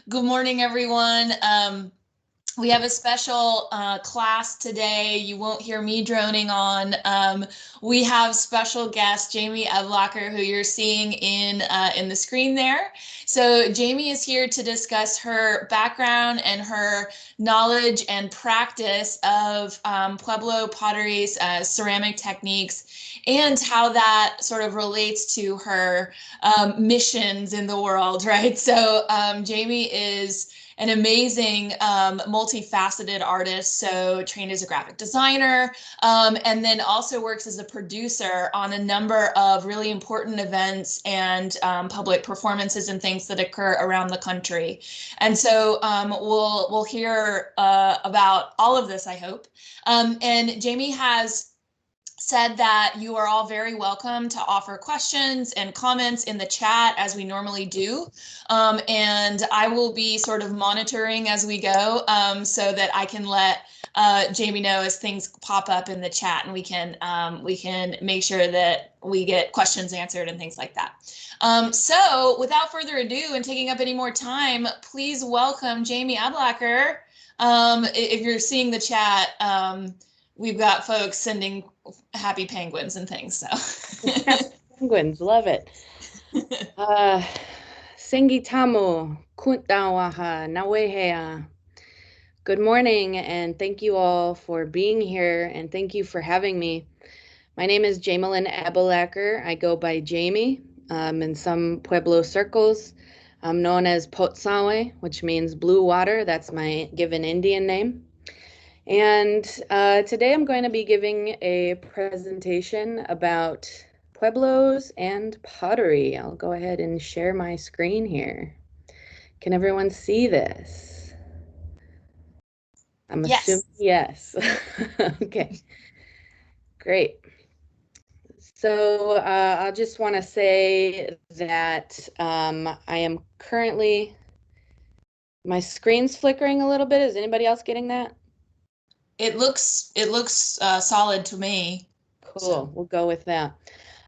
Good morning, everyone. We have a special class today. You won't hear me droning on. We have special guest Jamelyn Ebelacher, who you're seeing in the screen there. So Jamie is here to discuss her background and her knowledge and practice of Pueblo pottery's ceramic techniques, and how that sort of relates to her missions in the world, right? So Jamie is an amazing multifaceted artist, so trained as a graphic designer, and then also works as a producer on a number of really important events and public performances and things that occur around the country. And so we'll hear about all of this, I hope. And Jamie has said that you are all very welcome to offer questions and comments in the chat as we normally do. And I will be sort of monitoring as we go so that I can let Jamie know as things pop up in the chat, and we can make sure that we get questions answered and things like that. So without further ado and taking up any more time, please welcome Jamelyn Ebelacher. If you're seeing the chat, we've got folks sending happy penguins and things. So penguins, love it. Singitamu kuntawaha nawehea. Good morning, and thank you all for being here, and thank you for having me. My name is Jamelyn Ebelacher. I go by Jamie. In some Pueblo circles, I'm known as Potsawe, which means blue water. That's my given Indian name. And today I'm going to be giving a presentation about Pueblos and pottery. I'll go ahead and share my screen here. Can everyone see this? I'm assuming yes. Okay, great. So I just want to say that I am currently, my screen's flickering a little bit. Is anybody else getting that? It looks solid to me. Cool. So we'll go with that.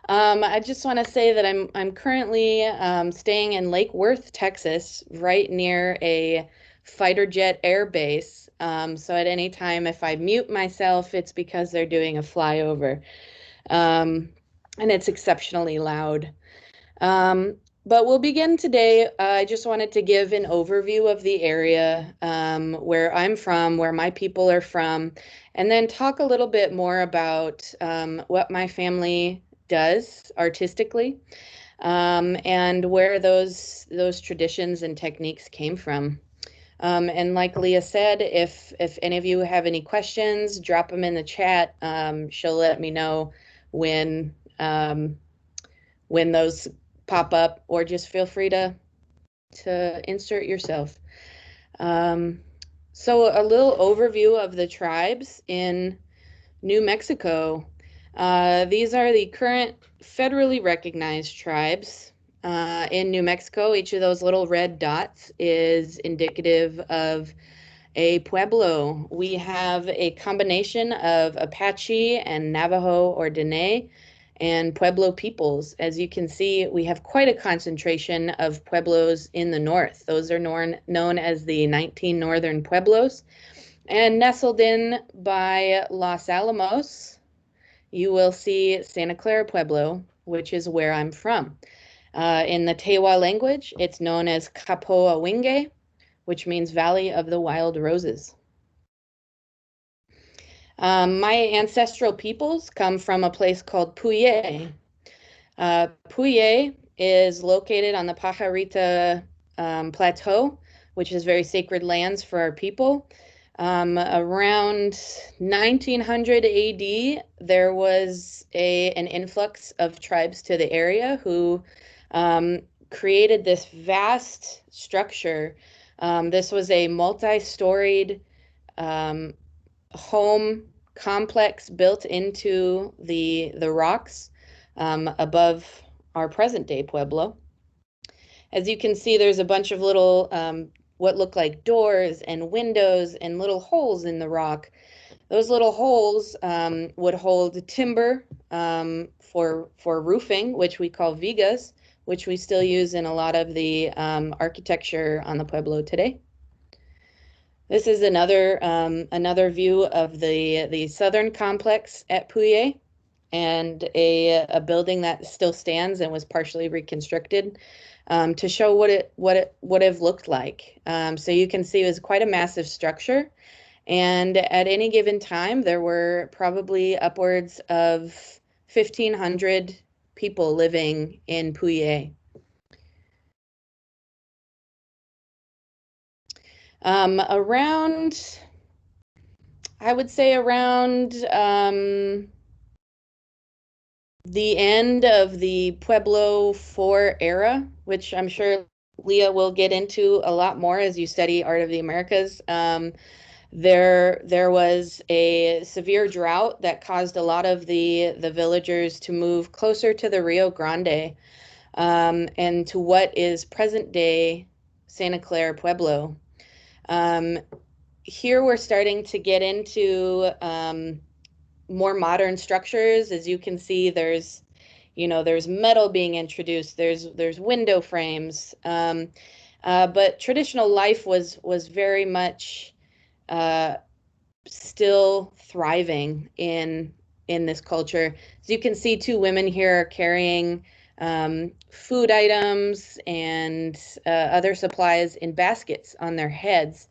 I just want to say that I'm currently staying in Lake Worth, Texas, right near a fighter jet air base. So at any time, if I mute myself, it's because they're doing a flyover, and it's exceptionally loud. But we'll begin today. I just wanted to give an overview of the area where I'm from, where my people are from, and then talk a little bit more about what my family does artistically, and where those traditions and techniques came from. And like Leah said, if any of you have any questions, drop them in the chat. She'll let me know when those pop up, or just feel free to insert yourself. So a little overview of the tribes in New Mexico. These are the current federally recognized tribes in New Mexico. Each of those little red dots is indicative of a pueblo. We have a combination of Apache and Navajo or Dene and Pueblo peoples. As you can see, we have quite a concentration of Pueblos in the north. Those are known as the 19 Northern Pueblos. And nestled in by Los Alamos, you will see Santa Clara Pueblo, which is where I'm from. In the Tewa language, it's known as Kapoawinge, which means Valley of the Wild Roses. My ancestral peoples come from a place called Puye. Puye is located on the Pajarita Plateau, which is very sacred lands for our people. Around 1900 AD, there was an influx of tribes to the area who created this vast structure. This was a multi-storied home complex built into the rocks above our present day Pueblo. As you can see, there's a bunch of little what look like doors and windows and little holes in the rock. Those little holes would hold timber for roofing, which we call vigas, which we still use in a lot of the architecture on the Pueblo today. This is another view of the southern complex at Puye, and a building that still stands and was partially reconstructed to show what it would have looked like. So you can see it was quite a massive structure, and at any given time there were probably upwards of 1,500 people living in Puye. I would say around the end of the Pueblo IV era, which I'm sure Leah will get into a lot more as you study Art of the Americas. There was a severe drought that caused a lot of the villagers to move closer to the Rio Grande, and to what is present day Santa Clara Pueblo. Here we're starting to get into more modern structures. As you can see, there's metal being introduced, there's window frames, but traditional life was very much still thriving in this culture. As you can see, two women here are carrying food items and other supplies in baskets on their heads.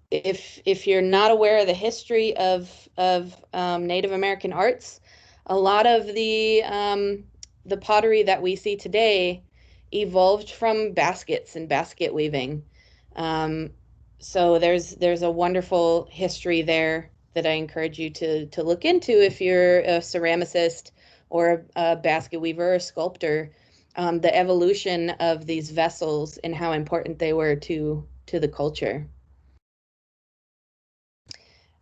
If you're not aware of the history of Native American arts, a lot of the pottery that we see today evolved from baskets and basket weaving. So there's a wonderful history there that I encourage you to look into if you're a ceramicist or a basket weaver or a sculptor. The evolution of these vessels and how important they were to the culture.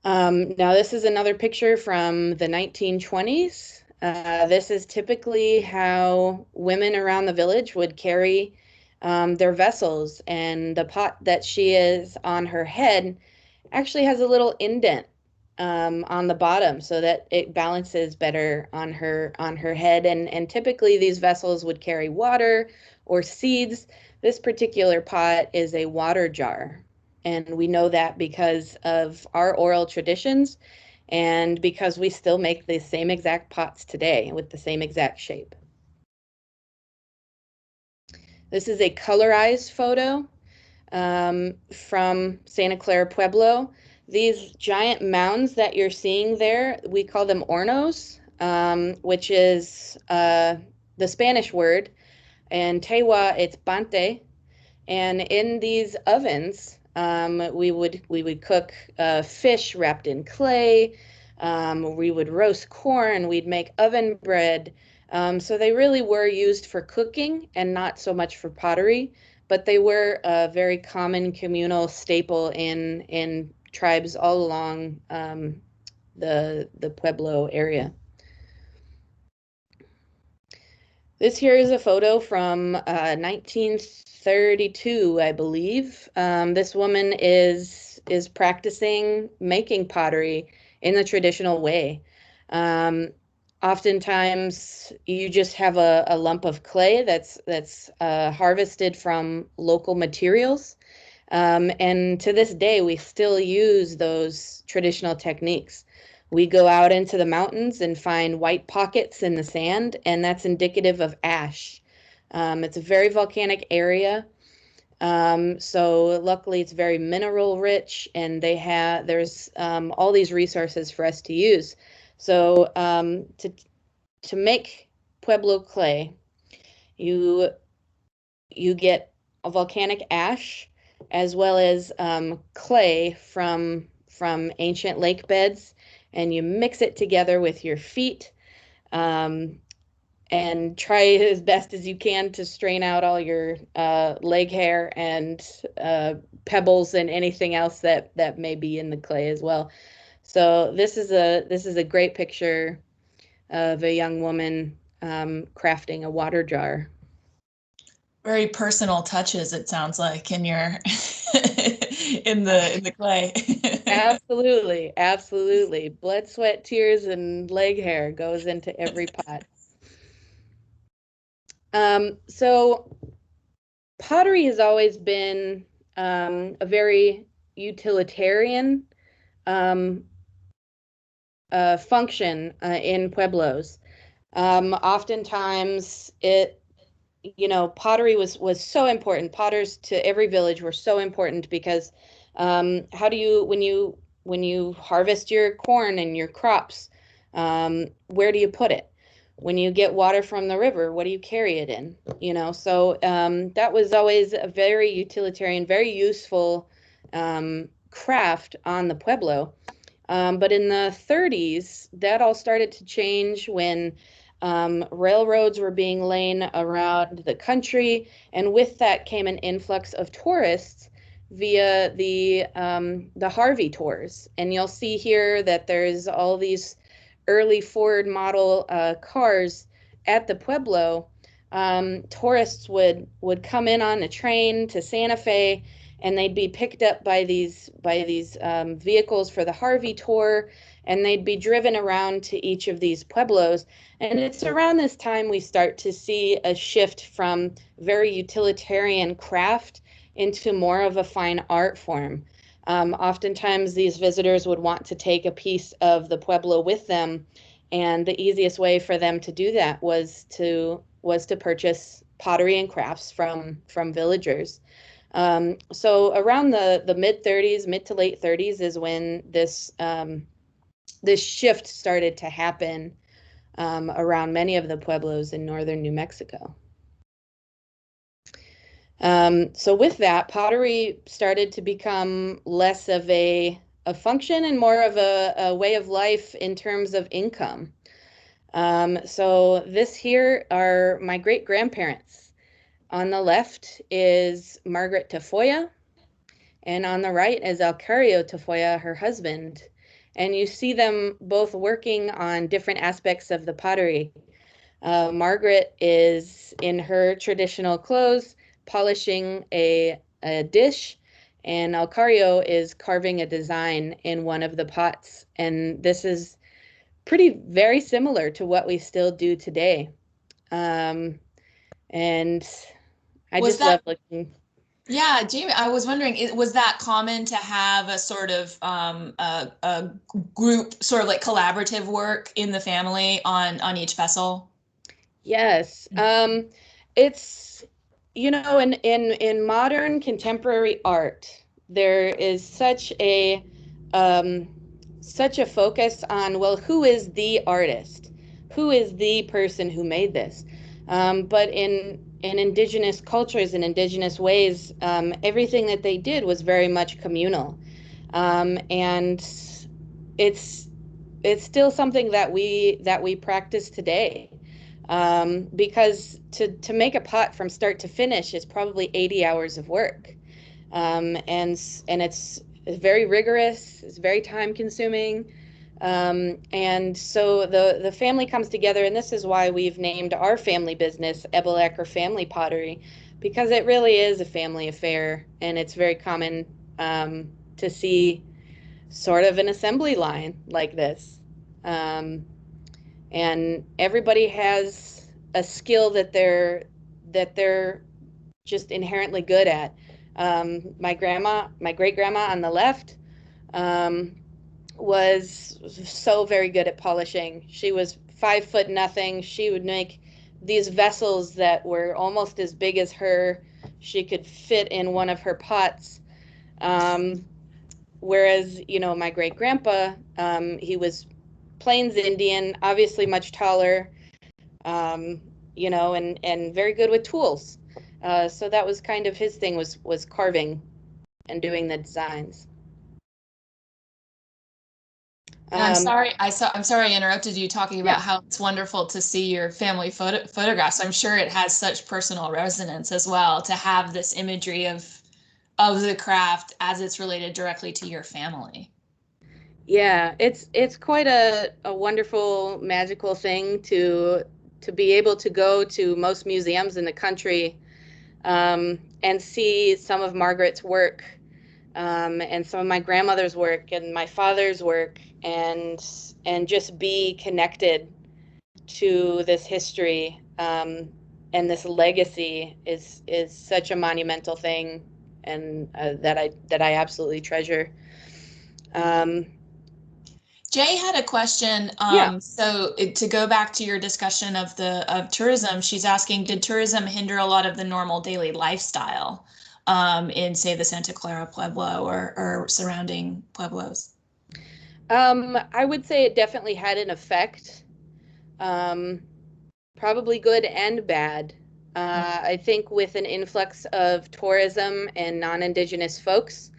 Now this is another picture from the 1920s. This is typically how women around the village would carry their vessels, and the pot that she is on her head actually has a little indent on the bottom so that it balances better on her head, and typically these vessels would carry water or seeds. This particular pot is a water jar. And we know that because of our oral traditions and because we still make the same exact pots today with the same exact shape. This is a colorized photo from Santa Clara Pueblo. These giant mounds that you're seeing there, we call them hornos, which is the Spanish word. And Tewa, it's bante. And in these ovens, we would cook fish wrapped in clay. We would roast corn. We'd make oven bread. So they really were used for cooking and not so much for pottery, but they were a very common communal staple in tribes all along the Pueblo area. This here is a photo from 1932, I believe. This woman is practicing making pottery in the traditional way. Oftentimes, you just have a lump of clay that's harvested from local materials. And to this day, we still use those traditional techniques. We go out into the mountains and find white pockets in the sand, and that's indicative of ash. It's a very volcanic area, so luckily it's very mineral rich, and there's all these resources for us to use. So to make Pueblo clay, you get a volcanic ash as well as clay from ancient lake beds, and you mix it together with your feet and try as best as you can to strain out all your leg hair and pebbles and anything else that may be in the clay as well. So this is a great picture of a young woman crafting a water jar. Very personal touches, it sounds like, in your in the clay. Absolutely, absolutely. Blood, sweat, tears, and leg hair goes into every pot. So pottery has always been a very utilitarian um, function in pueblos. Oftentimes, pottery was so important. Potters to every village were so important because how do you when you harvest your corn and your crops, where do you put it? When you get water from the river, what do you carry it in? So that was always a very utilitarian, very useful craft on the Pueblo. But in the 30s, that all started to change when railroads were being laid around the country, and with that came an influx of tourists via the Harvey tours. And you'll see here that there's all these early Ford model cars at the Pueblo. Tourists would come in on a train to Santa Fe, and they'd be picked up by these vehicles for the Harvey tour, and they'd be driven around to each of these pueblos. And it's around this time we start to see a shift from very utilitarian craft into more of a fine art form. Oftentimes these visitors would want to take a piece of the pueblo with them, and the easiest way for them to do that was to purchase pottery and crafts from villagers. So around the mid 30s, mid to late 30s is when this shift started to happen around many of the pueblos in northern New Mexico. So with that, pottery started to become less of a function and more of a way of life in terms of income. So this here are my great-grandparents. On the left is Margaret Tafoya, and on the right is Alcario Tafoya, her husband. And you see them both working on different aspects of the pottery. Margaret is in her traditional clothes, polishing a dish, and Alcario is carving a design in one of the pots. And this is very similar to what we still do today. And I just love looking. Yeah, Jamie, I was wondering, was that common to have a sort of a group, sort of like collaborative work in the family on each vessel? Yes. It's, in modern contemporary art, there is such a focus on, well, who is the artist? Who is the person who made this? But in indigenous cultures and indigenous ways, everything that they did was very much communal. And it's still something that we practice today. Because to make a pot from start to finish is probably 80 hours of work. And it's very rigorous, it's very time consuming. And so the family comes together, and this is why we've named our family business Ebelacher Family Pottery, because it really is a family affair, and it's very common to see sort of an assembly line like this. And everybody has a skill that they're just inherently good at. My great grandma on the left, was so very good at polishing. She was 5'0". She would make these vessels that were almost as big as her. She could fit in one of her pots. Whereas, my great grandpa, he was Plains Indian, obviously much taller, and very good with tools. So that was kind of his thing, was carving and doing the designs. And I'm sorry, I'm sorry I interrupted you talking about how it's wonderful to see your family photographs. I'm sure it has such personal resonance as well to have this imagery of the craft as it's related directly to your family. Yeah, it's quite a wonderful, magical thing to be able to go to most museums in the country and see some of Margaret's work, and some of my grandmother's work and my father's work, and just be connected to this history, and this legacy is such a monumental thing, and that I absolutely treasure. Jay had a question. Yeah. So to go back to your discussion of tourism, she's asking, did tourism hinder a lot of the normal daily lifestyle in, say, the Santa Clara Pueblo or surrounding pueblos? I would say it definitely had an effect, probably good and bad. I think with an influx of tourism and non-indigenous folks,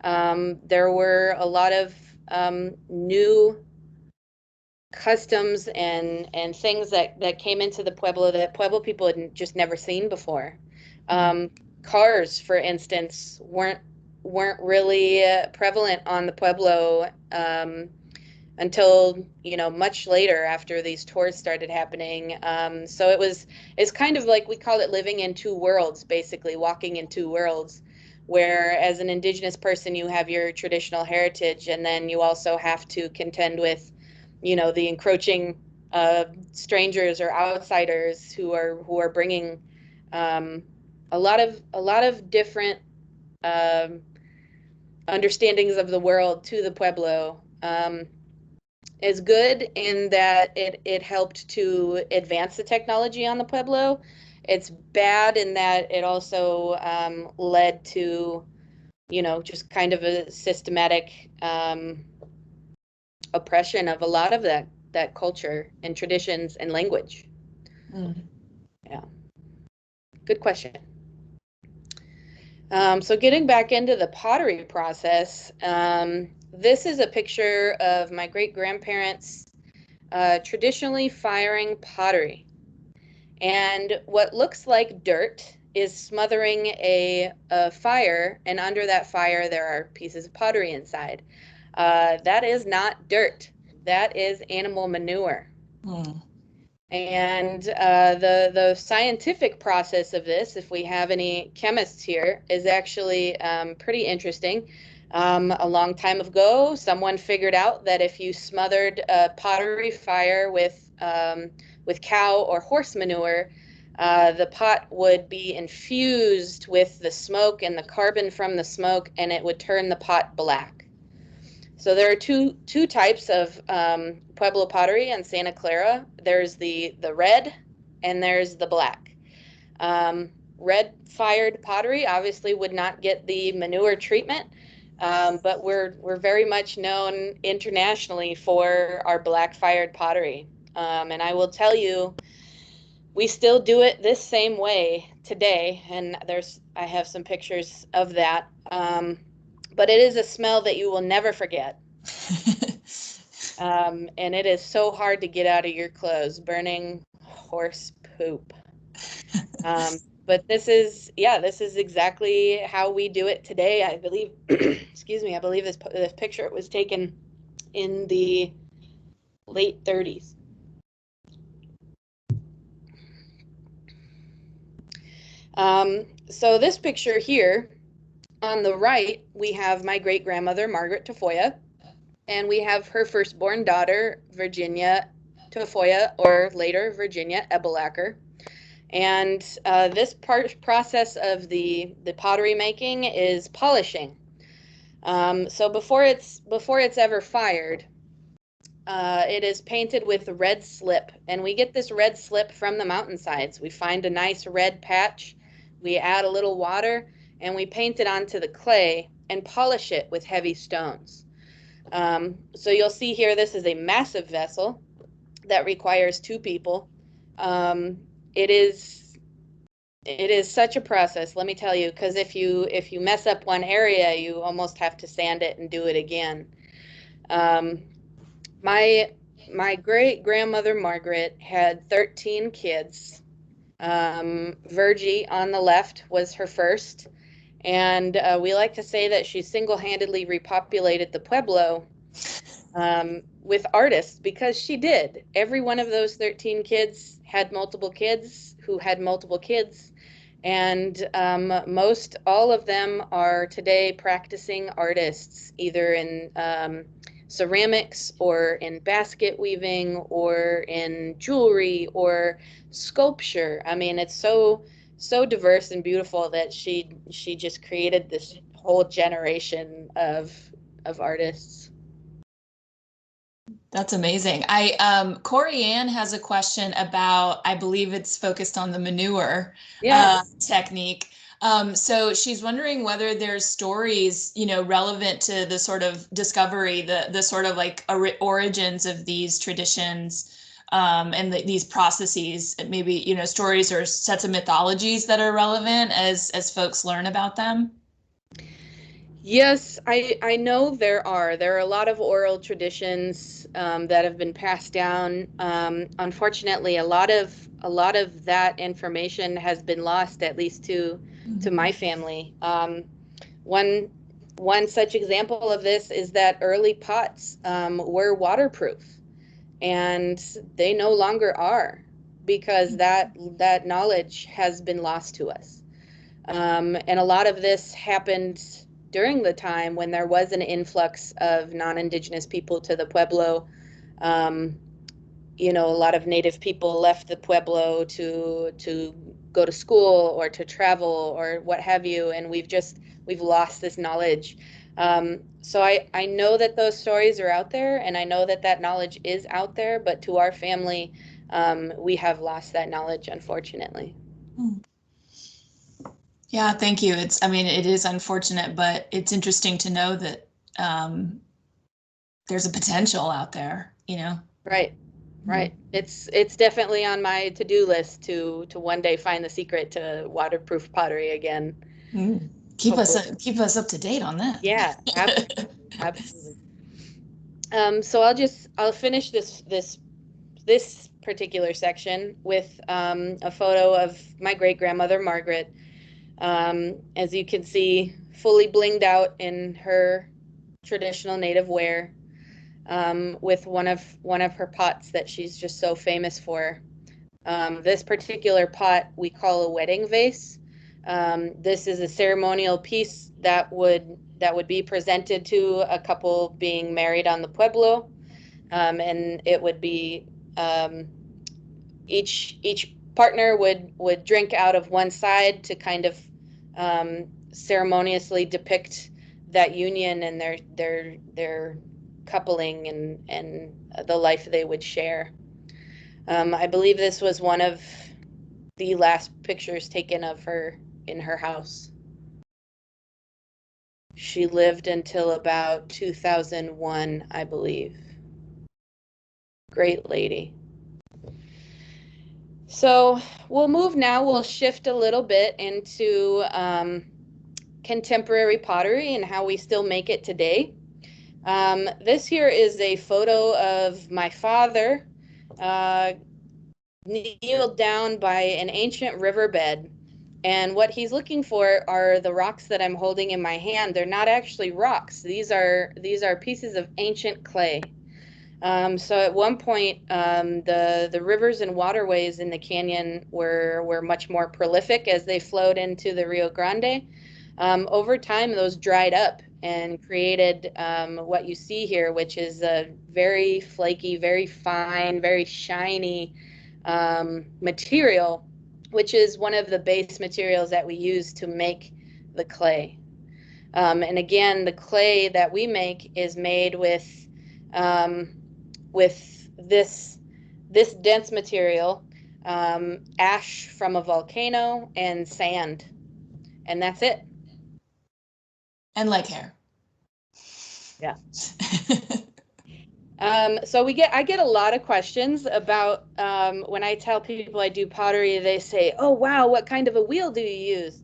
there were a lot of new customs and things that came into the Pueblo that Pueblo people had just never seen before. Cars, for instance, weren't really prevalent on the Pueblo until, you know, much later after these tours started happening. So it's kind of like, we call it living in two worlds, basically walking in two worlds, where as an indigenous person you have your traditional heritage, and then you also have to contend with, you know, the encroaching strangers or outsiders who are bringing a lot of different understandings of the world to the Pueblo. Is good in that it helped to advance the technology on the Pueblo. It's bad in that it also led to, you know, just kind of a systematic oppression of a lot of that culture and traditions and language. Yeah, good question. So getting back into the pottery process, this is a picture of my great-grandparents traditionally firing pottery. And what looks like dirt is smothering a fire, and under that fire there are pieces of pottery inside. That is not dirt. That is animal manure. And the scientific process of this, if we have any chemists here, is actually pretty interesting. A long time ago, someone figured out that if you smothered a pottery fire with cow or horse manure, the pot would be infused with the smoke and the carbon from the smoke, and it would turn the pot black. So there are two types of Pueblo pottery in Santa Clara. There's the red and there's the black. Red fired pottery obviously would not get the manure treatment, but we're very much known internationally for our black fired pottery. And I will tell you, we still do it this same way today, and I have some pictures of that. But it is a smell that you will never forget. And it is so hard to get out of your clothes, burning horse poop. But this is exactly how we do it today. I believe, excuse me, I believe this picture was taken in the late 30s. So this picture here, on the right, we have my great-grandmother, Margaret Tafoya, and we have her firstborn daughter, Virginia Tafoya, or later Virginia Ebelacher. And this process of the pottery making is polishing. So before it's ever fired, it is painted with red slip, and we get this red slip from the mountainsides. We find a nice red patch, we add a little water, and we paint it onto the clay and polish it with heavy stones. So you'll see here, this is a massive vessel that requires 2 people. It is such a process, let me tell you, because if you mess up one area, you almost have to sand it and do it again. My great-grandmother Margaret had 13 kids. Virgie on the left was her first, and we like to say that she single-handedly repopulated the Pueblo with artists, because she did. Every one of those 13 kids had multiple kids who had multiple kids, and most all of them are today practicing artists, either in ceramics or in basket weaving or in jewelry or sculpture. I mean, it's so diverse and beautiful that she just created this whole generation of artists. That's amazing. Corey Ann has a question about, I believe it's focused on the manure technique. So she's wondering whether there's stories, relevant to the sort of discovery, the sort of like origins of these traditions, and these processes, maybe, stories or sets of mythologies that are relevant as folks learn about them. Yes, I know there are a lot of oral traditions that have been passed down. Unfortunately, a lot of that information has been lost, at least to my family. One such example of this is that early pots were waterproof, and they no longer are, because that knowledge has been lost to us. And a lot of this happened during the time when there was an influx of non-indigenous people to the Pueblo. A lot of native people left the Pueblo to go to school or to travel or what have you, and we've lost this knowledge. So I know that those stories are out there, and I know that knowledge is out there, but to our family, we have lost that knowledge, unfortunately. Yeah, thank you. It is unfortunate, but it's interesting to know that there's a potential out there, Right. It's definitely on my to-do list to one day find the secret to waterproof pottery again. Keep us up to date on that. Yeah, absolutely. So I'll finish this particular section with a photo of my great grandmother Margaret. As you can see, fully blinged out in her traditional native wear, with one of her pots that she's just so famous for. This particular pot we call a wedding vase. This is a ceremonial piece that would be presented to a couple being married on the Pueblo, and it would be each partner would drink out of one side to kind of ceremoniously depict that union and their coupling and the life they would share. I believe this was one of the last pictures taken of her in her house. She lived until about 2001, I believe. Great lady. So we'll shift a little bit into contemporary pottery and how we still make it today. This here is a photo of my father kneeled down by an ancient riverbed. And what he's looking for are the rocks that I'm holding in my hand. They're not actually rocks. These are pieces of ancient clay. So at one point, the rivers and waterways in the canyon were much more prolific as they flowed into the Rio Grande. Over time, those dried up and created what you see here, which is a very flaky, very fine, very shiny material, which is one of the base materials that we use to make the clay. And again, the clay that we make is made with this dense material, ash from a volcano, and sand, and that's it. And leg hair. Yeah. So I get a lot of questions about when I tell people I do pottery, they say, "Oh wow, what kind of a wheel do you use?"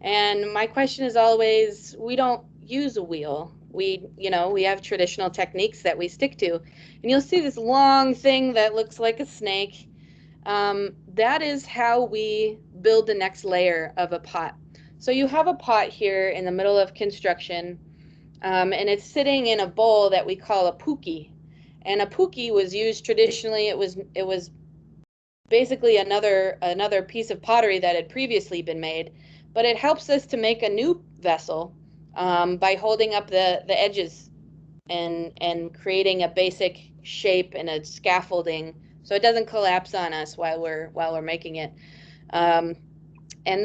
And my question is always, we don't use a wheel. We have traditional techniques that we stick to. And you'll see this long thing that looks like a snake. That is how we build the next layer of a pot. So you have a pot here in the middle of construction, and it's sitting in a bowl that we call a puki. And a puki was used traditionally. It was basically another piece of pottery that had previously been made, but it helps us to make a new vessel by holding up the edges and creating a basic shape and a scaffolding so it doesn't collapse on us while we're making it. And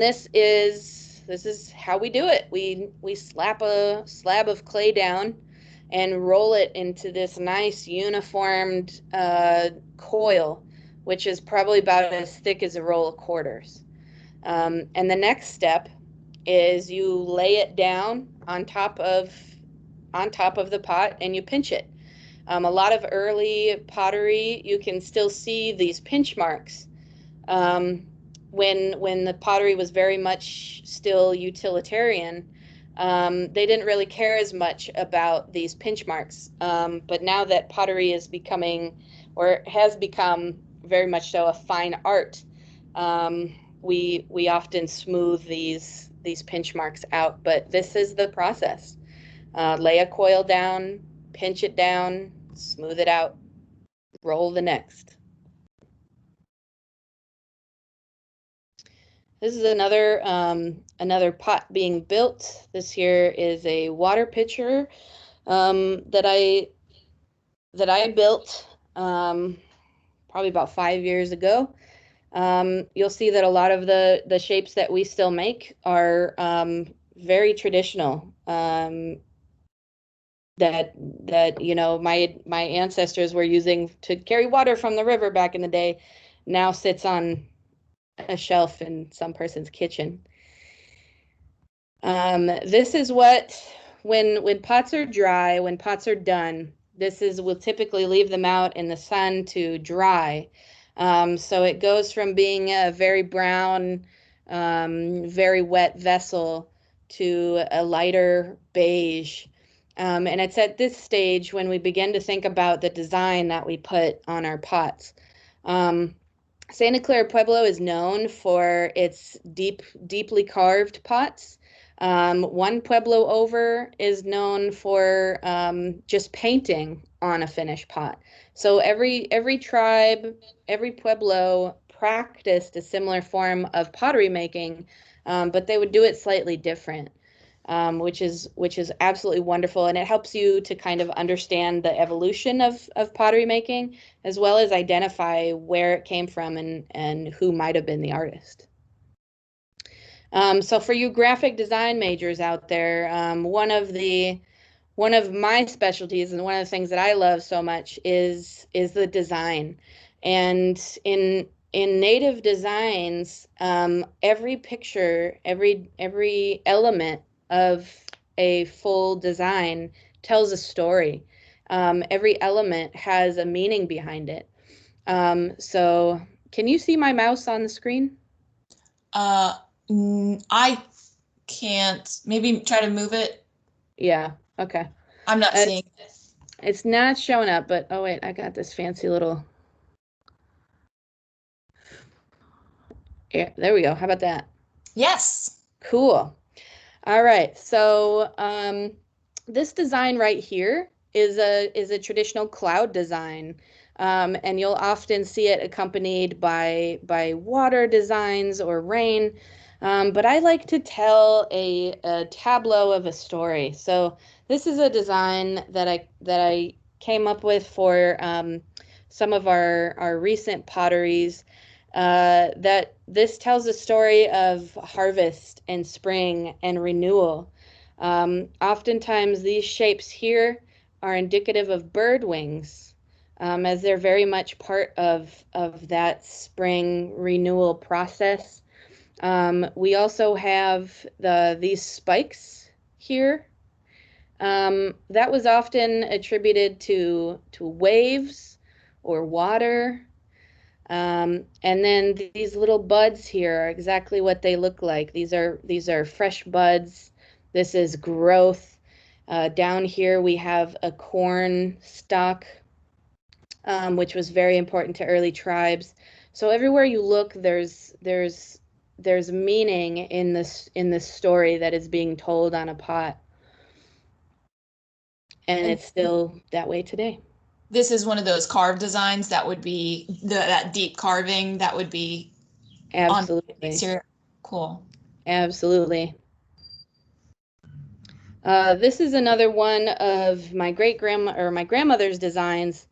this is how we do it. We slap a slab of clay down and roll it into this nice uniformed coil, which is probably about as thick as a roll of quarters. And the next step is you lay it down on top of the pot and you pinch it. A lot of early pottery, you can still see these pinch marks. When the pottery was very much still utilitarian, they didn't really care as much about these pinch marks. But now that pottery is becoming, or has become very much so, a fine art, we often smooth these pinch marks out. But this is the process. Lay a coil down, pinch it down, smooth it out, roll the next. This is another pot being built. This here is a water pitcher that I built probably about 5 years ago. You'll see that a lot of the shapes that we still make are very traditional. That you know, my ancestors were using to carry water from the river back in the day, now sits on a shelf in some person's kitchen. This is what, when pots are dry, when pots are done, we'll typically leave them out in the sun to dry. So it goes from being a very brown, very wet vessel to a lighter beige. And it's at this stage when we begin to think about the design that we put on our pots. Santa Clara Pueblo is known for its deeply carved pots. One Pueblo over is known for just painting on a finished pot. So every tribe, every Pueblo practiced a similar form of pottery making, but they would do it slightly different. Which is absolutely wonderful, and it helps you to kind of understand the evolution of pottery making, as well as identify where it came from and who might have been the artist. So for you graphic design majors out there, one of my specialties and one of the things that I love so much is the design. And in native designs, every picture, every element of a full design tells a story. Every element has a meaning behind it. So can you see my mouse on the screen? I can't. Maybe try to move it. Yeah, okay. I'm not seeing it. It's not showing up, but oh wait, I got this fancy little. Yeah, there we go. How about that? Yes. Cool. All right, so this design right here is a traditional cloud design, and you'll often see it accompanied by water designs or rain. But I like to tell a tableau of a story. So this is a design that I came up with for some of our recent potteries. That this tells a story of harvest and spring and renewal. Oftentimes these shapes here are indicative of bird wings, as they're very much part of that spring renewal process. We also have these spikes here. That was often attributed to waves or water. And then these little buds here are exactly what they look like. These are fresh buds. This is growth. Down here we have a corn stalk, which was very important to early tribes. So everywhere you look, there's meaning in this story that is being told on a pot. And it's still that way today. This is one of those carved designs that would be that deep carving that would be absolutely on here. Cool. Absolutely. This is another one of my my grandmother's designs.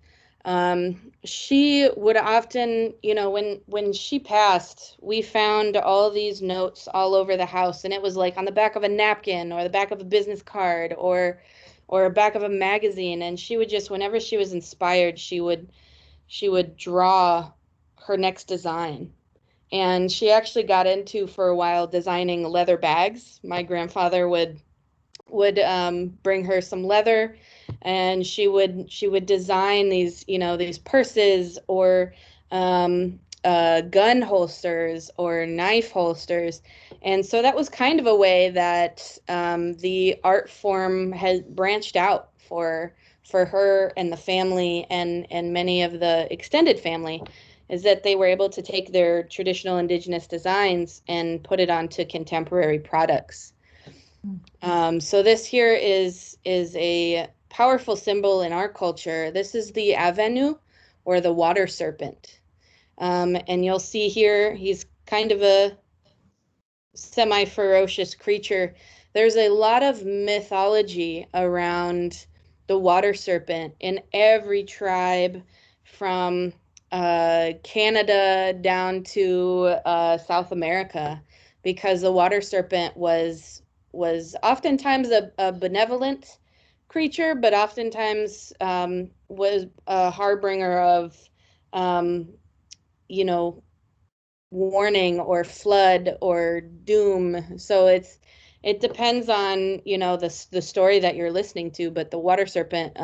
She would often, when she passed, we found all these notes all over the house, and it was like on the back of a napkin or the back of a business card or back of a magazine. And she would just, whenever she was inspired, she would draw her next design. And she actually got into for a while designing leather bags. My grandfather would bring her some leather, and she would design these purses or gun holsters or knife holsters. And so that was kind of a way that the art form has branched out for her and the family and many of the extended family, is that they were able to take their traditional indigenous designs and put it onto contemporary products. So this here is a powerful symbol in our culture. This is the avenue, or the water serpent. And you'll see here, he's kind of a semi-ferocious creature. There's a lot of mythology around the water serpent in every tribe, from Canada down to South America, because the water serpent was oftentimes a benevolent creature, but oftentimes was a harbinger of, you know, warning or flood or doom. So it depends on, the story that you're listening to. But the water serpent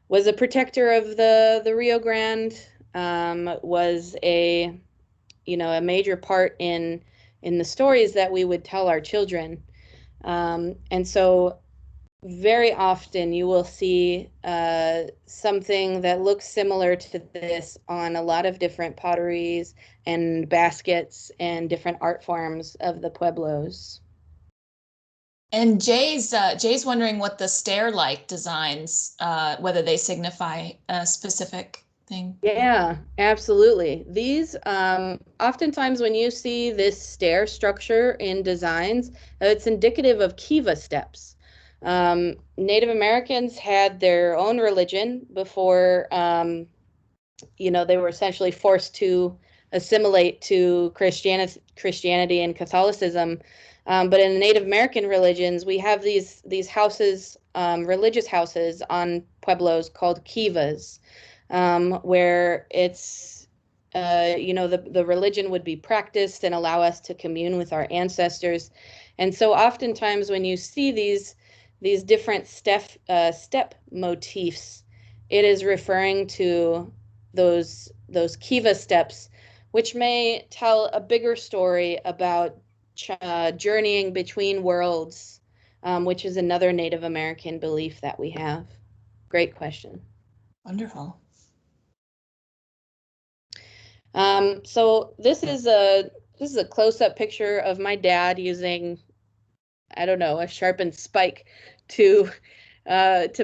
was a protector of the Rio Grande, was a major part in the stories that we would tell our children. And so very often you will see something that looks similar to this on a lot of different potteries and baskets and different art forms of the Pueblos. And Jay's wondering what the stair-like designs, whether they signify a specific thing. Yeah, absolutely. These, oftentimes when you see this stair structure in designs, it's indicative of kiva steps. Native Americans had their own religion before, they were essentially forced to assimilate to Christianity and Catholicism. But in the Native American religions, we have these houses, religious houses on pueblos called kivas, where it's, the religion would be practiced and allow us to commune with our ancestors. And so oftentimes when you see these different step motifs, it is referring to those kiva steps, which may tell a bigger story about journeying between worlds, which is another Native American belief that we have. Great question. Wonderful. So this is a close-up picture of my dad using, I don't know, a sharpened spike to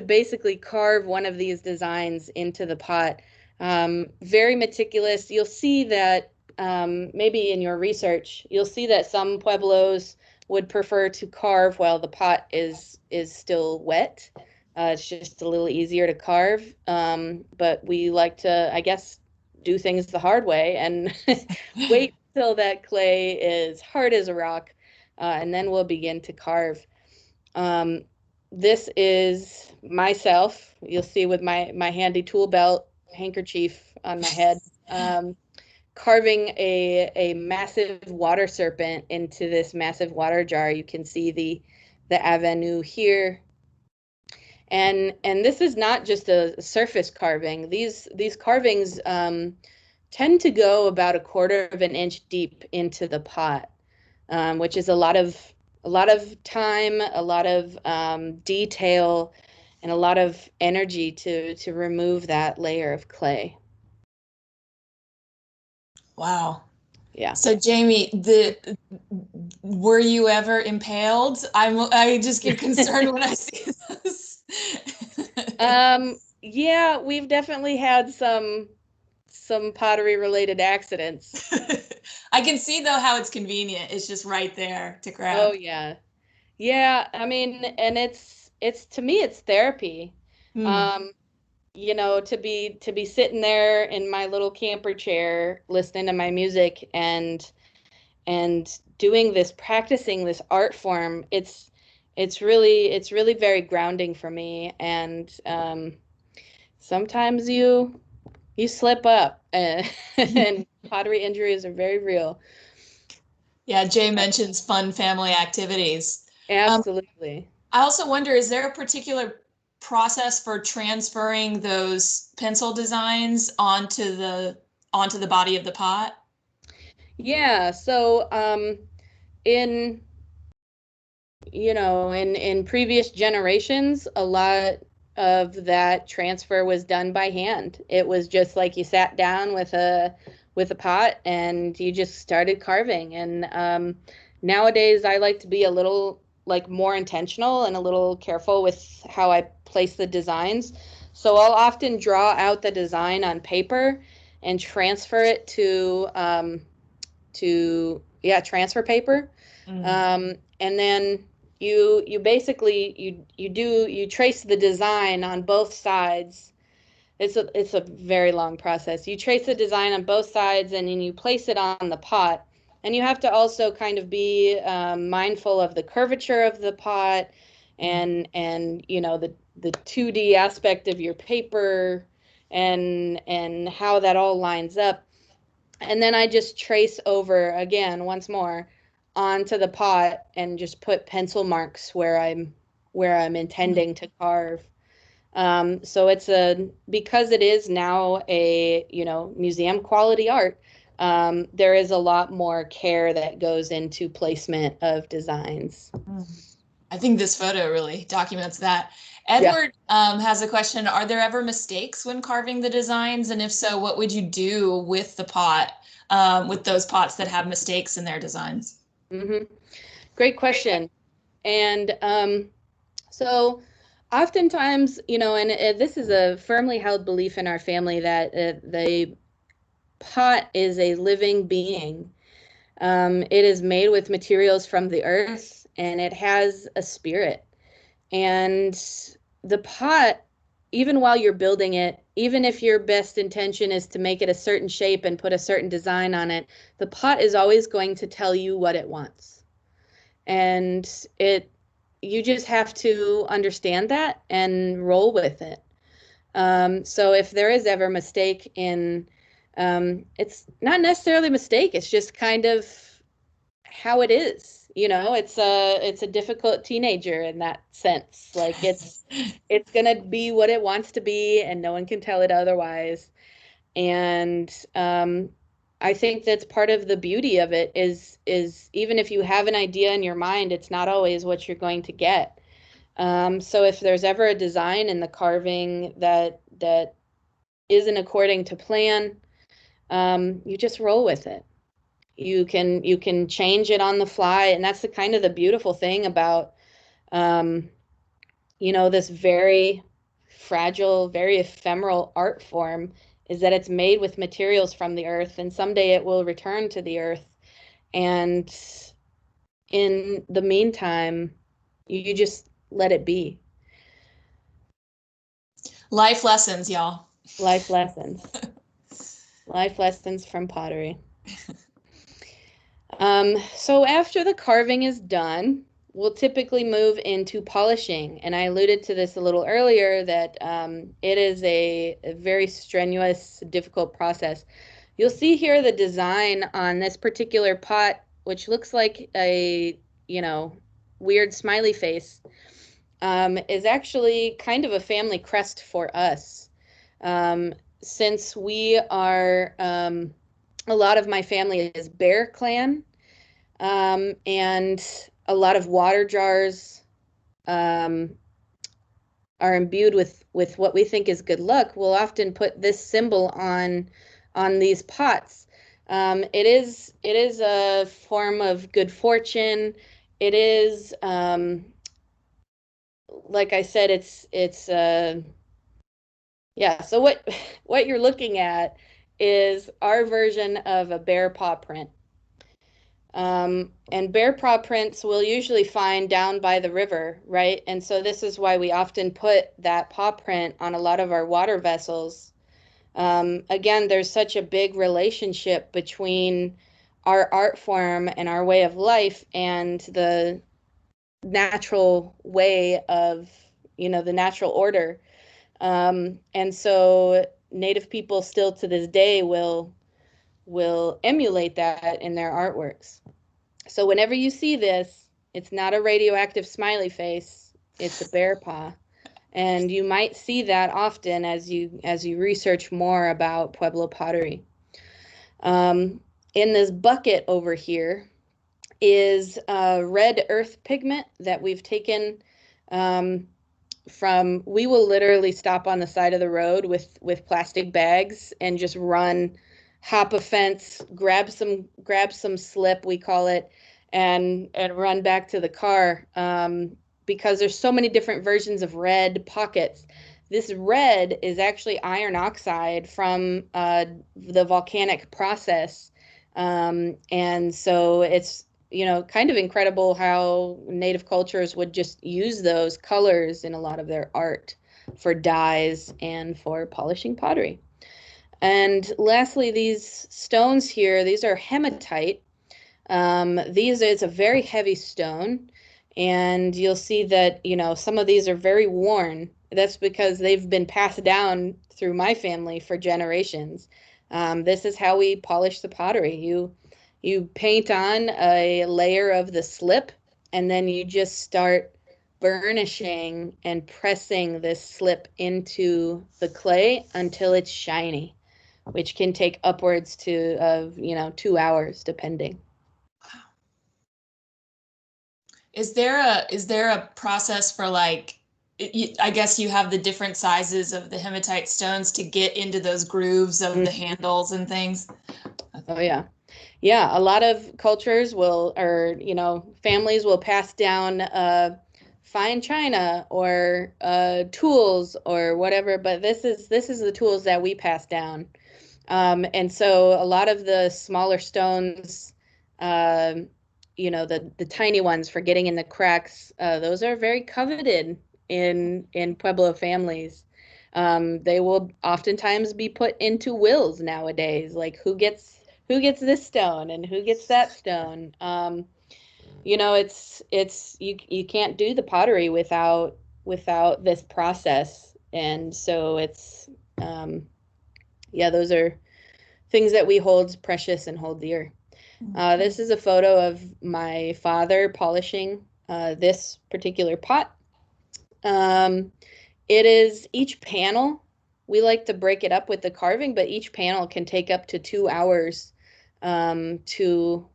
basically carve one of these designs into the pot. Very meticulous. You'll see that maybe in your research, you'll see that some pueblos would prefer to carve while the pot is still wet. It's just a little easier to carve, but we like to, I guess, do things the hard way and wait till that clay is hard as a rock, and then we'll begin to carve. This is myself. You'll see with my handy tool belt, handkerchief on my head, carving a massive water serpent into this massive water jar. You can see the avenue here. And this is not just a surface carving. These carvings tend to go about 1/4 of an inch deep into the pot, which is a lot of time, a lot of detail, and a lot of energy to remove that layer of clay. Wow. Yeah. So Jamie, were you ever impaled? I just get concerned when I see this. Yeah, we've definitely had some pottery related accidents. I can see though how it's convenient. It's just right there to grab. Oh yeah. Yeah, I mean, and it's to me it's therapy. Mm. Um, you know, to be sitting there in my little camper chair listening to my music and doing this, practicing this art form, it's really very grounding for me. And sometimes you slip up, and pottery injuries are very real. Yeah, Jay mentions fun family activities. Um, Absolutely. I also wonder, is there a particular process for transferring those pencil designs onto the body of the pot? Yeah, so in in previous generations, a lot of that transfer was done by hand. It was just like you sat down with a pot and you just started carving. And nowadays, I like to be a little like more intentional and a little careful with how I place the designs. So I'll often draw out the design on paper and transfer it to yeah, transfer paper. Mm. And then you basically you trace the design on both sides. It's a very long process. You trace the design on both sides and then you place it on the pot. And you have to also kind of be mindful of the curvature of the pot and the 2D aspect of your paper and how that all lines up. And then I just trace over again once more onto the pot and just put pencil marks where I'm Mm. intending to carve. So it's a because it is now a museum quality art. There is a lot more care that goes into placement of designs. Mm. I think this photo really documents that. Yeah. Edward has a question. Are there ever mistakes when carving the designs? And if so, what would you do with the pot, with those pots that have mistakes in their designs? hmm Great question. And so oftentimes, and this is a firmly held belief in our family that the pot is a living being. It is made with materials from the earth and it has a spirit. And the pot, even while you're building it, even if your best intention is to make it a certain shape and put a certain design on it, the pot is always going to tell you what it wants. And you just have to understand that and roll with it. So if there is ever a mistake it's not necessarily a mistake. It's just kind of how it is. It's a difficult teenager in that sense. Like it's gonna be what it wants to be, and no one can tell it otherwise. And I think that's part of the beauty of it is even if you have an idea in your mind, it's not always what you're going to get. So if there's ever a design in the carving that isn't according to plan, you just roll with it. You can change it on the fly, and that's the kind of the beautiful thing about um, this very fragile, very ephemeral art form is that it's made with materials from the earth, and someday it will return to the earth. And in the meantime, you just let it be. Life lessons, y'all. Life lessons. Life lessons from pottery. So after the carving is done, we'll typically move into polishing. And I alluded to this a little earlier that it is a very strenuous, difficult process. You'll see here the design on this particular pot, which looks like a, weird smiley face, is actually kind of a family crest for us. Since we are, a lot of my family is Bear Clan, and a lot of water jars um, are imbued with what we think is good luck. We'll often put this symbol on these pots. It is a form of good fortune. It is like I said, it's yeah. So what you're looking at is our version of a bear paw print. And bear paw prints we'll usually find down by the river, right? And so this is why we often put that paw print on a lot of our water vessels. Again, there's such a big relationship between our art form and our way of life and the natural way of, the natural order. And so Native people still to this day will emulate that in their artworks. So whenever you see this, it's not a radioactive smiley face, it's a bear paw. And you might see that often as you research more about Pueblo pottery. In this bucket over here is red earth pigment that we've taken from, we will literally stop on the side of the road with plastic bags and just hop a fence, grab some slip, we call it, and run back to the car, because there's so many different versions of red pockets. This red is actually iron oxide from the volcanic process, and so it's kind of incredible how Native cultures would just use those colors in a lot of their art for dyes and for polishing pottery. And lastly, these stones here, these are hematite. It's a very heavy stone, and you'll see that, some of these are very worn. That's because they've been passed down through my family for generations. This is how we polish the pottery. You paint on a layer of the slip, and then you just start burnishing and pressing this slip into the clay until it's shiny, which can take upwards to 2 hours depending. Is there a process for, like, I guess you have the different sizes of the hematite stones to get into those grooves of the handles and things? Oh yeah. Yeah, a lot of cultures families will pass down fine china or tools or whatever, but this is the tools that we pass down. And so a lot of the smaller stones, the tiny ones for getting in the cracks, those are very coveted in Pueblo families. They will oftentimes be put into wills nowadays, like who gets this stone and who gets that stone. It's you can't do the pottery without this process, and so it's those are things that we hold precious and hold dear. This is a photo of my father polishing this particular pot. It is each panel. We like to break it up with the carving, but each panel can take up to 2 hours to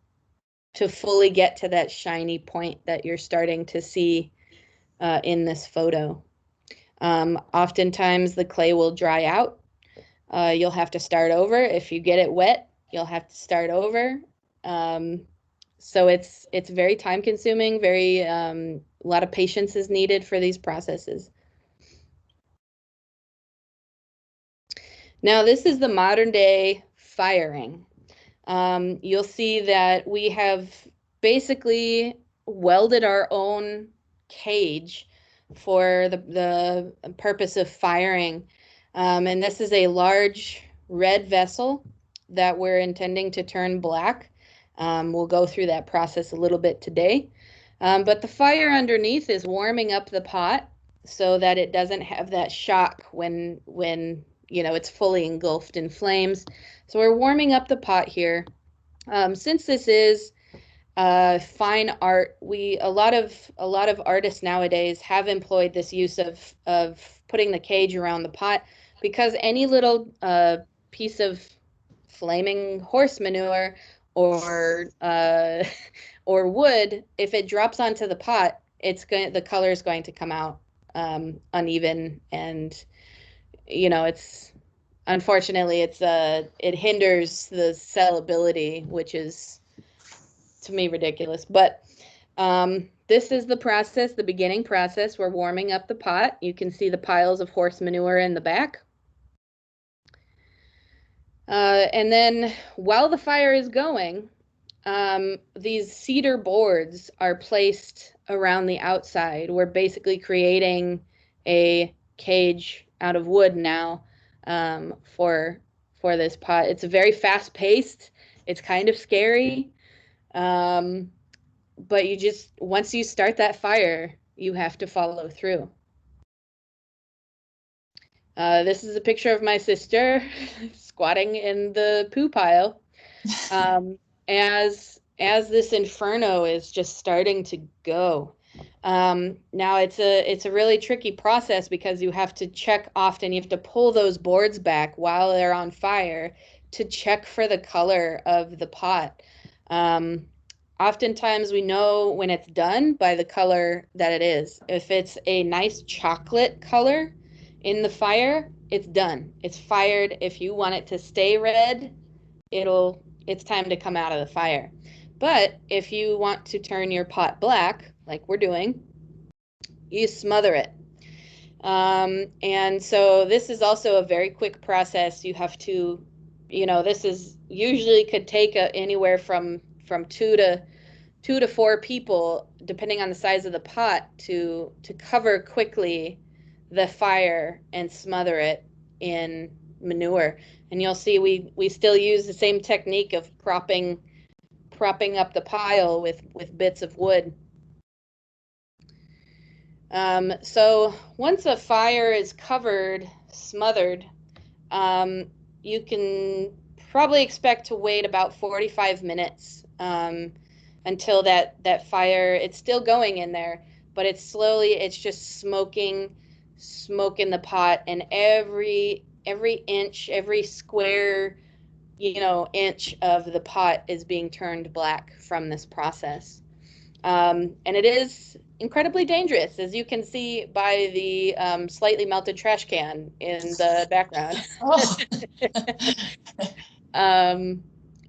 fully get to that shiny point that you're starting to see in this photo. Oftentimes the clay will dry out. You'll have to start over. If you get it wet, you'll have to start over. So it's very time consuming, a lot of patience is needed for these processes. Now this is the modern day firing. You'll see that we have basically welded our own cage for the purpose of firing. And this is a large red vessel that we're intending to turn black. We'll go through that process a little bit today. But the fire underneath is warming up the pot so that it doesn't have that shock when it's fully engulfed in flames. So we're warming up the pot here. Since this is fine art, a lot of artists nowadays have employed this use of putting the cage around the pot, because any little piece of flaming horse manure or wood, if it drops onto the pot, the color is going to come out uneven, and unfortunately it hinders the sellability, which is to me ridiculous. But this is the process, the beginning process. We're warming up the pot. You can see the piles of horse manure in the back. And then while the fire is going, these cedar boards are placed around the outside. We're basically creating a cage out of wood now, for this pot. It's very fast paced. It's kind of scary. But you just, once you start that fire, you have to follow through. This is a picture of my sister squatting in the poo pile. As this inferno is just starting to go. Now it's a really tricky process because you have to check often. You have to pull those boards back while they're on fire to check for the color of the pot. Oftentimes we know when it's done by the color that it is. If it's a nice chocolate color in the fire, it's done. It's fired. If you want it to stay red, it's time to come out of the fire. But if you want to turn your pot black, like we're doing, you smother it. And so this is also a very quick process. You have to, this is usually could take anywhere from 2 to 4 people, depending on the size of the pot, to cover quickly the fire and smother it in manure. And you'll see we still use the same technique of propping up the pile with bits of wood. So once a fire is covered, smothered, you can probably expect to wait about 45 minutes until that fire, it's still going in there, but it's just smoking the pot, and every inch, every square, inch of the pot is being turned black from this process. And it is incredibly dangerous, as you can see by the slightly melted trash can in the background. Oh.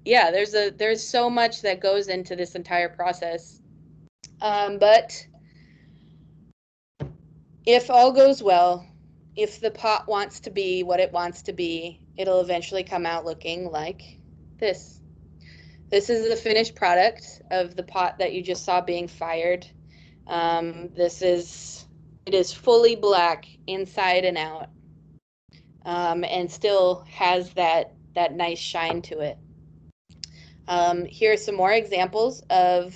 Yeah, there's so much that goes into this entire process. But if all goes well, if the pot wants to be what it wants to be, it'll eventually come out looking like this. This is the finished product of the pot that you just saw being fired. It is fully black inside and out, and still has that nice shine to it. Here are some more examples of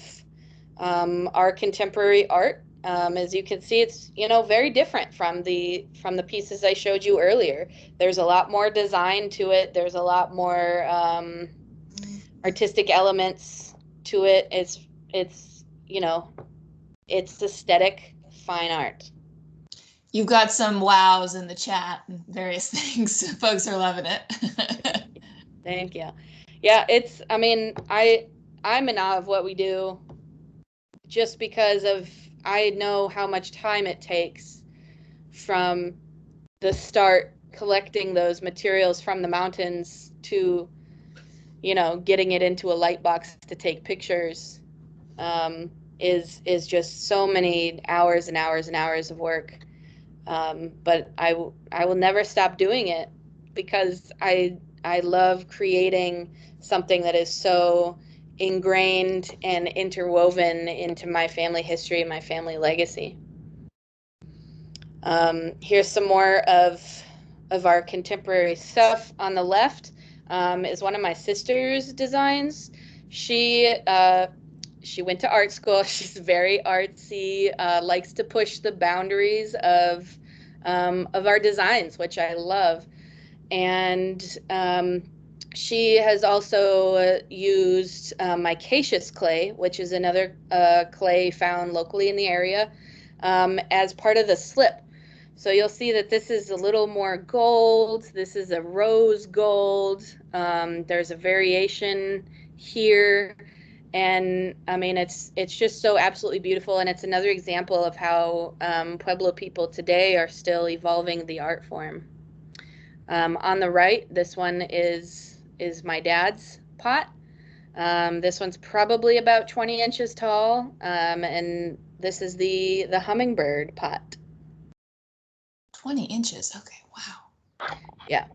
our contemporary art. As you can see, it's very different from the pieces I showed you earlier. There's a lot more design to it. There's a lot more artistic elements to it. It's aesthetic fine art. You've got some wows in the chat and various things. Folks are loving it. Thank you. Yeah, I'm in awe of what we do, just because I know how much time it takes from the start, collecting those materials from the mountains, to getting it into a light box to take pictures, is just so many hours and hours and hours of work. But I will never stop doing it, because I love creating something that is so ingrained and interwoven into my family history and my family legacy. Here's some more of our contemporary stuff. On the left is one of my sister's designs. She went to art school. She's very artsy, likes to push the boundaries of our designs, which I love. And she has also used micaceous clay, which is another clay found locally in the area, as part of the slip. So you'll see that this is a little more gold. This is a rose gold. There's a variation here. And it's just so absolutely beautiful. And it's another example of how Pueblo people today are still evolving the art form. On the right, this one is my dad's pot. This one's probably about 20 inches tall. And this is the hummingbird pot. 20 inches. Okay. Wow. Yeah.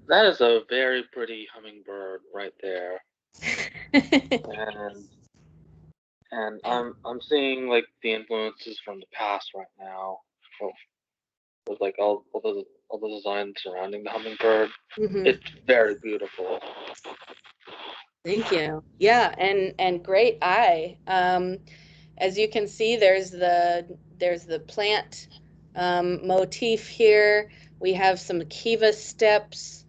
That is a very pretty hummingbird right there. and I'm seeing like the influences from the past right now, with like all the design surrounding the hummingbird. Mhm. It's very beautiful. Thank you. Yeah, and great eye. As you can see, there's the plant motif here. We have some kiva steps.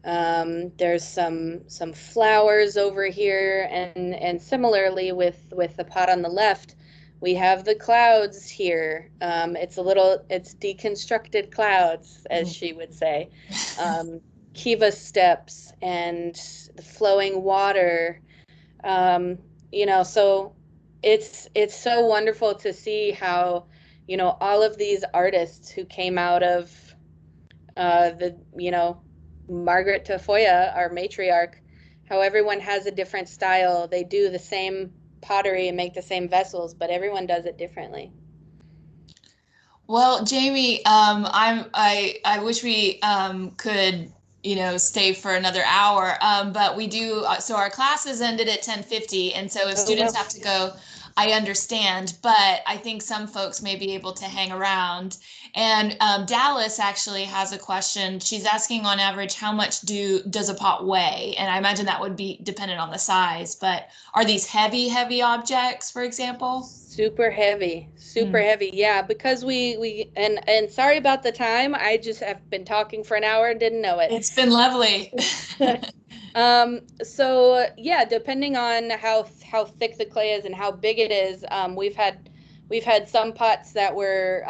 There's some flowers over here, and similarly with the pot on the left, we have the clouds here. It's deconstructed clouds, as she would say. Um, kiva steps and the flowing water. Um, so it's so wonderful to see how, all of these artists who came out of the, Margaret Tafoya, our matriarch, how everyone has a different style. They do the same pottery and make the same vessels, but everyone does it differently. Well, Jamie, I wish we could, stay for another hour. But we do. So our classes ended at 10:50, and so if Oh, students well. have to go, I understand. But I think some folks may be able to hang around. And Dallas actually has a question. She's asking, on average, how much does a pot weigh? And I imagine that would be dependent on the size. But are these heavy objects, for example? Super heavy, super Hmm. heavy. Yeah, because and sorry about the time. I just have been talking for an hour and didn't know it. It's been lovely. So yeah, depending on how thick the clay is and how big it is, we've had some pots that were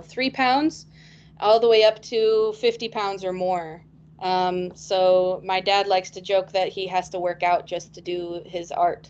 3 pounds, all the way up to 50 pounds or more. So my dad likes to joke that he has to work out just to do his art,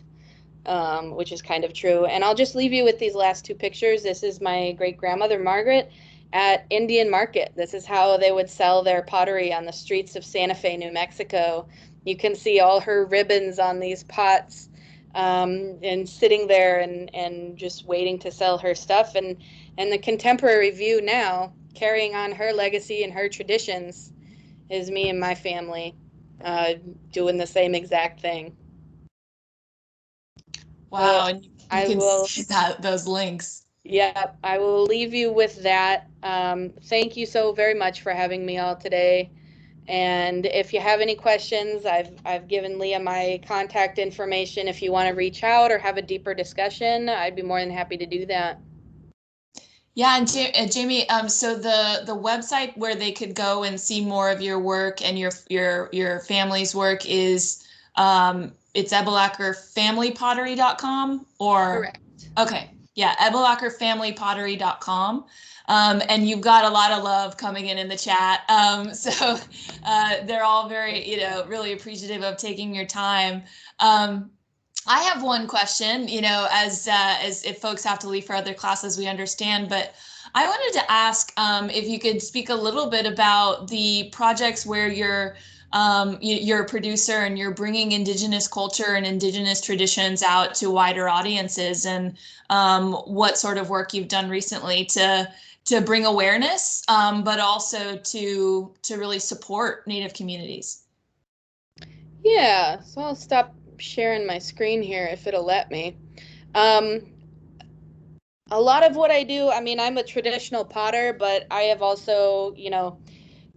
which is kind of true. And I'll just leave you with these last two pictures. This is my great grandmother, Margaret, at Indian Market. This is how they would sell their pottery on the streets of Santa Fe, New Mexico. You can see all her ribbons on these pots, and sitting there and just waiting to sell her stuff. And the contemporary view now, carrying on her legacy and her traditions, is me and my family doing the same exact thing. Wow, and you I can will, see those links. yeah, I will leave you with that. Thank you so very much for having me all today. And if you have any questions, I've given Leah my contact information. If you want to reach out or have a deeper discussion, I'd be more than happy to do that. Yeah, and Jamie, so the website where they could go and see more of your work and your family's work is it's ebelacherfamilypottery.com or Correct. okay, yeah, ebelacherfamilypottery.com. And you've got a lot of love coming in the chat. So they're all very, really appreciative of taking your time. I have one question, as if folks have to leave for other classes, we understand, but I wanted to ask if you could speak a little bit about the projects where you're a producer and you're bringing indigenous culture and indigenous traditions out to wider audiences, and what sort of work you've done recently to bring awareness, but also to really support Native communities. Yeah, so I'll stop sharing my screen here if it'll let me. Um, a lot of what I do, I mean, I'm a traditional potter, but I have also,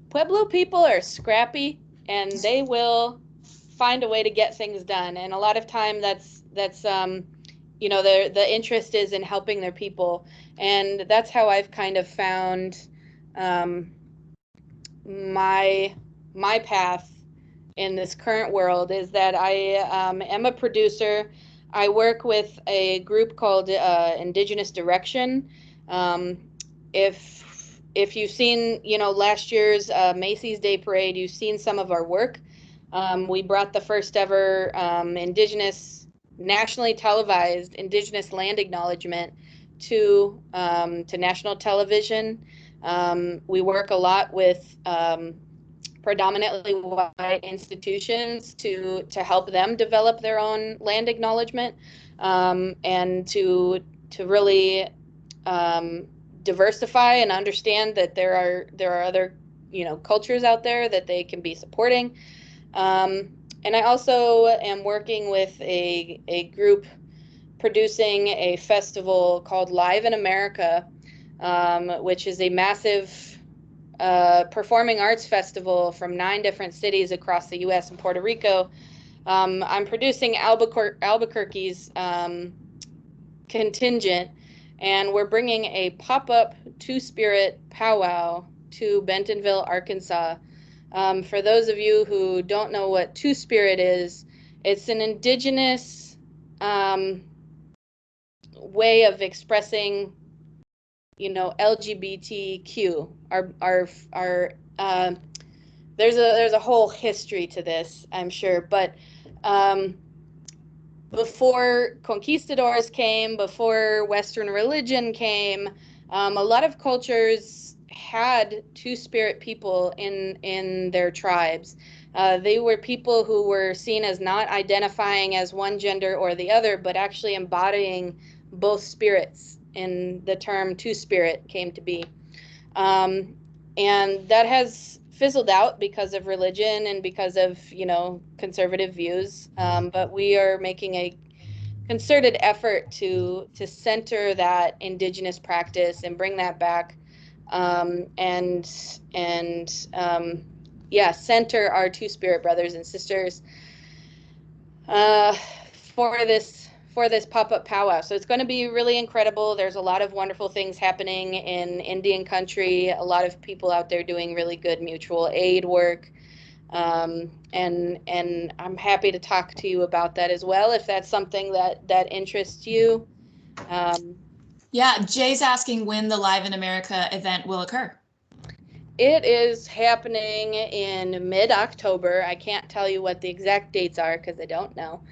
Pueblo people are scrappy and they will find a way to get things done. And a lot of time that's the interest is in helping their people. And that's how I've kind of found um, my my path in this current world, is that I am a producer. I work with a group called Indigenous Direction. Um, if you've seen, last year's Macy's Day Parade, you've seen some of our work. We brought the first ever nationally televised Indigenous land acknowledgement to national television. We work a lot with predominantly white institutions to help them develop their own land acknowledgement, and to really diversify and understand that there are other cultures out there that they can be supporting. And I also am working with a group producing a festival called Live in America, which is a massive performing arts festival from 9 different cities across the U.S. and Puerto Rico. I'm producing Albuquerque's contingent, and we're bringing a pop-up Two-Spirit powwow to Bentonville, Arkansas. For those of you who don't know what Two-Spirit is, it's an indigenous way of expressing, you know, LGBTQ. There's a whole history to this, I'm sure, but before conquistadors came, before Western religion came, a lot of cultures had Two-Spirit people in their tribes. They were people who were seen as not identifying as one gender or the other, but actually embodying both spirits, and the term Two-Spirit came to be. And that has fizzled out because of religion and because of, you know, conservative views. But we are making a concerted effort to center that indigenous practice and bring that back, yeah, center our Two-Spirit brothers and sisters for this pop-up powwow. So it's going to be really incredible. There's a lot of wonderful things happening in Indian country, a lot of people out there doing really good mutual aid work. And I'm happy to talk to you about that as well, if that's something that interests you. Yeah, Jay's asking when the Live in America event will occur. It is happening in mid-October. I can't tell you what the exact dates are because I don't know.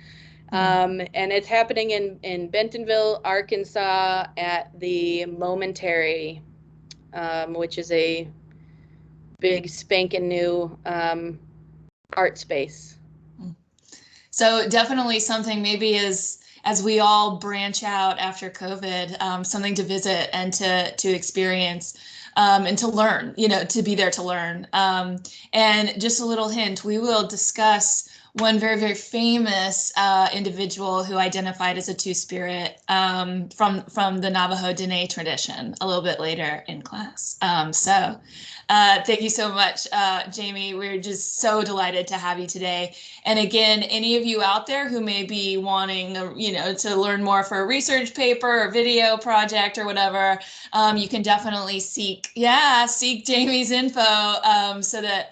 And it's happening in Bentonville, Arkansas at the Momentary, which is a big spanking new art space. So definitely something, maybe as we all branch out after COVID, something to visit and to experience. And to learn, you know, to be there to learn. And just a little hint, we will discuss one very, very famous individual who identified as a Two-Spirit from the Navajo Dene tradition a little bit later in class. So thank you so much, Jamie. We're just so delighted to have you today. And again, any of you out there who may be wanting, you know, to learn more for a research paper or video project or whatever, you can definitely seek Jamie's info so that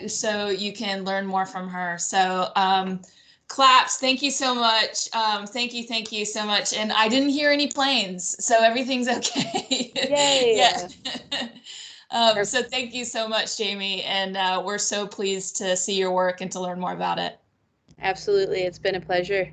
so you can learn more from her. So claps, thank you so much. Thank you so much. And I didn't hear any planes, so everything's okay. Yay. Yeah. So thank you so much, Jamie, and we're so pleased to see your work and to learn more about it. Absolutely, it's been a pleasure.